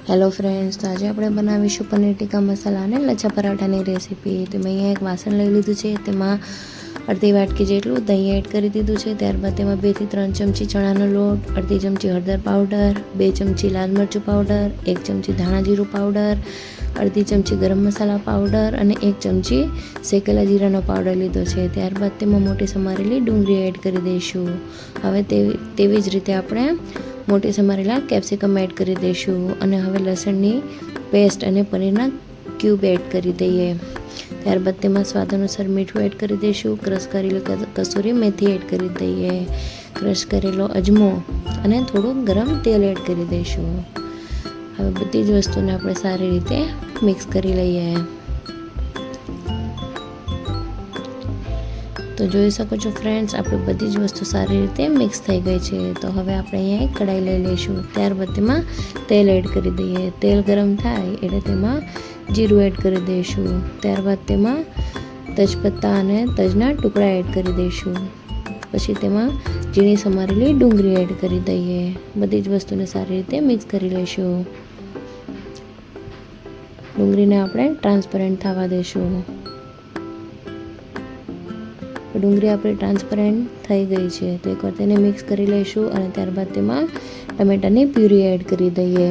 Hello friends, તો આજે આપણે બનાવીશું પનીર ટીકા મસાલા અને લચ્છા પરાઠાની રેસીપી। તો મેં અહીંયા એક વાસણ લઈ લીધું છે, તેમાં અડધી વાટકી જેટલું દહીં એડ કરી દીધું છે। ત્યારબાદ તેમાં 2 થી 3 ચમચી ચણાનો લોટ, અડધી ચમચી હળદર પાવડર, 2 ચમચી લાલ મરચું પાવડર, 1 ચમચી ધાણા જીરું પાવડર, અડધી ચમચી ગરમ મસાલા પાવડર અને 1 ચમચી શેકેલા જીરાનો પાવડર લીધો છે। ત્યારબાદ તેમાં મોટી સમારેલી ડુંગળી એડ કરી દઈશું। હવે તેવી જ રીતે આપણે મોટી સમારેલા કેપ્સિકમ એડ કરી દઈશું અને હવે લસણની પેસ્ટ અને પનીરના ક્યુબ એડ કરી દઈએ। ત્યારબાદ તેમાં સ્વાદ અનુસાર મીઠું એડ કરી દઈશું, ક્રશ કરેલી કસૂરી મેથી એડ કરી દઈએ, ક્રશ કરેલો અજમો અને થોડું ગરમ તેલ એડ કરી દઈશું। હવે બધી જ વસ્તુને આપણે સારી રીતે મિક્સ કરી લઈએ। તો જોઈ શકો છો ફ્રેન્ડ્સ, આપણી બધી જ વસ્તુ સારી રીતે મિક્સ થઈ ગઈ છે। તો હવે આપણે અહીંયા એક કઢાઈ લઈ લઈશું। ત્યારબાદ તેમાં તેલ એડ કરી દઈએ। તેલ ગરમ થાય એટલે તેમાં જીરું એડ કરી દઈશું। ત્યારબાદ તેમાં તેજપત્તા અને તજના ટુકડા એડ કરી દઈશું। પછી તેમાં ઝીણી સમારેલી ડુંગળી એડ કરી દઈએ। બધી જ વસ્તુને સારી રીતે મિક્સ કરી લઈશું। ડુંગળીને આપણે ટ્રાન્સપરન્ટ થવા દઈશું। ડુંગળી આપણી ટ્રાન્સપરન્ટ થઈ ગઈ છે, તો એકવાર તેને મિક્સ કરી લઈશું અને ત્યારબાદ તેમાં ટમેટાની પ્યુરી એડ કરી દઈએ।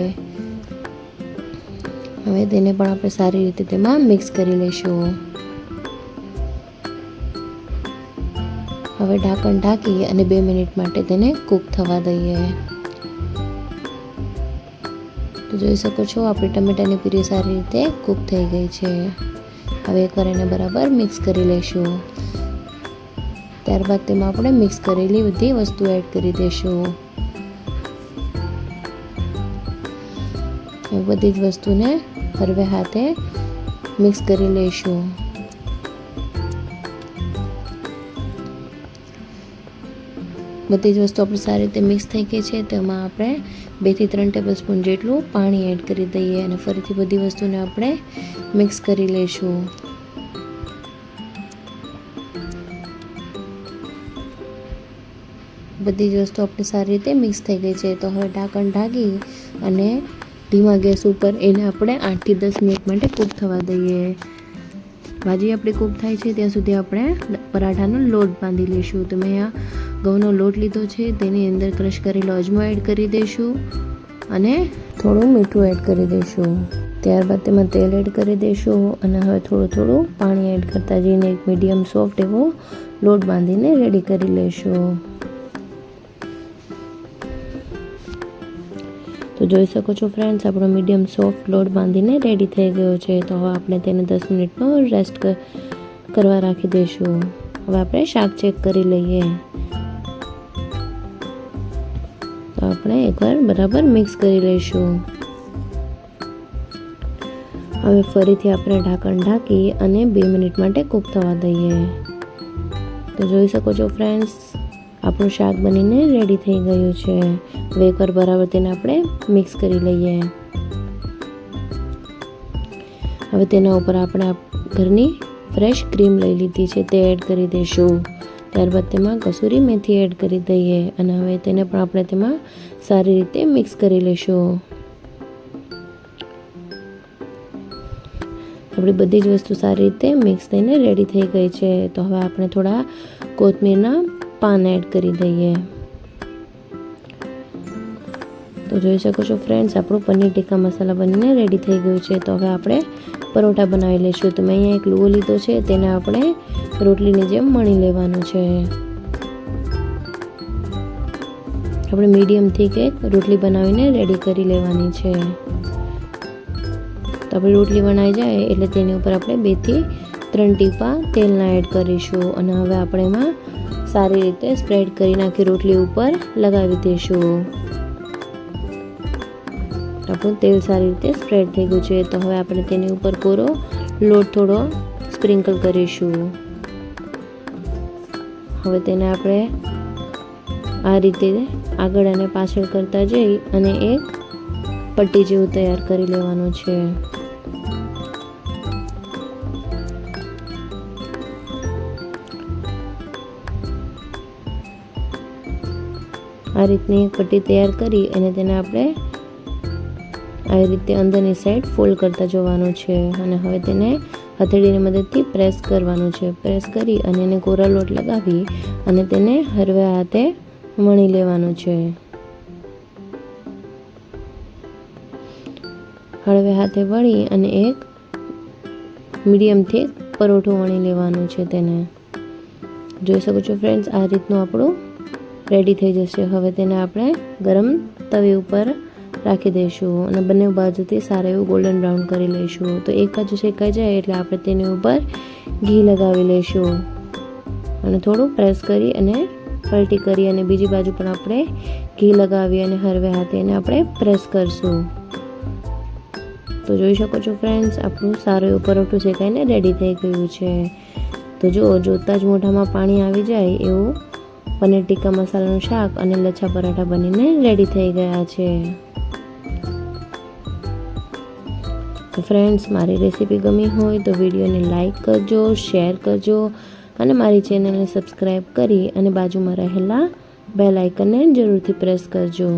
હવે તેને પણ આપણે સારી રીતે તેમાં મિક્સ કરી લઈશું। હવે ઢાંકણ ઢાંકી અને 2 મિનિટ માટે તેને કૂક થવા દઈએ। તો જોઈ શકો છો, આપણી ટમેટાની પ્યુરી સારી રીતે કૂક થઈ ગઈ છે। હવે એકવાર એને બરાબર મિક્સ કરી લઈશું। ત્યારબાદ તેમાં આપણે મિક્સ કરેલી બધી વસ્તુ એડ કરી દઈશું। બધી જ વસ્તુને હળવે હાથે મિક્સ કરી લઈશું। બધી જ વસ્તુ આપણી સારી રીતે મિક્સ થઈ ગઈ છે। તેમાં આપણે 2 થી 3 ટેબલ સ્પૂન જેટલું પાણી એડ કરી દઈએ અને ફરીથી બધી વસ્તુને આપણે મિક્સ કરી લઈશું। બધી જ વસ્તુ આપણી સારી રીતે મિક્સ થઈ ગઈ છે। તો હવે ઢાંકણ ઢાંકી અને ધીમા ગેસ ઉપર એને આપણે 8 થી 10 મિનિટ માટે કૂક થવા દઈએ। ભાજી આપણી કૂક થાય છે ત્યાં સુધી આપણે પરાઠાનો લોટ બાંધી લઈશું। તો મેં અહીંયા ઘઉંનો લોટ લીધો છે, તેની અંદર ક્રશ કરેલો અજમો એડ કરી દઈશું અને થોડું મીઠું એડ કરી દઈશું। ત્યારબાદ તેમાં તેલ એડ કરી દઈશું અને હવે થોડું પાણી એડ કરતા જઈને એક મીડિયમ સોફ્ટ એવો લોટ બાંધીને રેડી કરી લઈશું। તો જોઈ શકો છો ફ્રેન્ડ્સ, આપણો મીડિયમ સોફ્ટ લોટ બાંધીને રેડી થઈ ગયો છે। તો હવે આપણે તેને 10 મિનિટનો રેસ્ટ કરવા રાખી દઈશું। હવે આપણે શાક ચેક કરી લઈએ। તો આપણે એકવાર બરાબર મિક્સ કરી લઈશું। હવે ફરીથી આપણે ઢાંકણ ઢાંકી અને 2 મિનિટ માટે કૂક થવા દઈએ। તો જોઈ શકો છો ફ્રેન્ડ્સ, આપણું શાક બનીને રેડી થઈ ગયું છે। હવે એકવાર બરાબર તેને આપણે મિક્સ કરી લઈએ। હવે તેના ઉપર આપણે ઘરની ફ્રેશ ક્રીમ લઈ લીધી છે, તે એડ કરી દઈશું। ત્યારબાદ તેમાં કસૂરી મેથી એડ કરી દઈએ અને હવે તેને પણ આપણે તેમાં સારી રીતે મિક્સ કરી લઈશું। આપણી બધી જ વસ્તુ સારી રીતે મિક્સ થઈને રેડી થઈ ગઈ છે। તો હવે આપણે થોડા કોથમીરના પાન એડ કરી દઈએ। તો જોઈ શકો છો ફ્રેન્ડ્સ, આપણું પનીર ટીકા મસાલા બનીને રેડી થઈ ગયું છે। તો હવે આપણે પરોઠા બનાવી લઈશું। તો મેં અહીંયા એક લુઓ લીધો છે, તેને આપણે રોટલીની જેમ વણી લેવાનું છે। આપણે મીડિયમ થીક એક રોટલી બનાવીને રેડી કરી લેવાની છે। તો આપણી રોટલી બનાવી જાય એટલે તેની ઉપર આપણે 2 થી 3 ટીપા તેલના એડ કરીશું અને હવે આપણે એમાં સારી રીતે સ્પ્રેડ કરી નાખી રોટલી ઉપર લગાવી દઈશું। આપણું તેલ સારી રીતે સ્પ્રેડ થઈ ગયું છે। તો હવે આપણે તેની ઉપર કોરો લોટ થોડો સ્પ્રિંકલ કરીશું। હવે તેને આપણે આ રીતે આગળ અને પાછળ કરતા જઈ અને એક પટ્ટી જેવું તૈયાર કરી લેવાનું છે। આ રીતની એક પટ્ટી તૈયાર કરી અને તેને આપણે આવી રીતે અંદરની સાઈડ ફોલ્ડ કરતા જવાનું છે અને હવે તેને હથેળીની મદદથી પ્રેસ કરવાનું છે. પ્રેસ કરી અને એને કોરા લોટ લગાવી અને તેને હળવે હાથે વણી લેવાનું છે. હળવે હાથે વળી અને એક મીડિયમથી પરોઠું વણી લેવાનું છે. તેને જોઈ શકો છો ફ્રેન્ડ્સ, આ રીતનું આપણું રેડી થઈ જશે. હવે તેને આપણે ગરમ તવી ઉપર રાખી દઈશું અને બંને બાજુથી સારું એવું ગોલ્ડન બ્રાઉન કરી લઈશું. તો એક બાજુ શેકાઈ જાય એટલે આપણે તેની ઉપર ઘી લગાવી લઈશું અને થોડું પ્રેસ કરી અને પલટી કરી અને બીજી બાજુ પણ આપણે ઘી લગાવી અને હળવે હાથે એને આપણે પ્રેસ કરશું. તો જોઈ શકો છો ફ્રેન્ડ્સ, આપણું સારું એવું પરોઠું શેકાઈને રેડી થઈ ગયું છે. તો જોતાં જ મોઢામાં પાણી આવી જાય એવું પનીર ટીકા મસાલાનું શાક અને લચ્છા પરાઠા બનીને રેડી થઈ ગયા છે. તો ફ્રેન્ડ્સ, મારી રેસીપી ગમી હોય તો વિડીયોને લાઈક કરજો, શેર કરજો અને મારી ચેનલને સબસ્ક્રાઈબ કરી અને બાજુમાં રહેલા બેલ આઇકનને જરૂરથી પ્રેસ કરજો.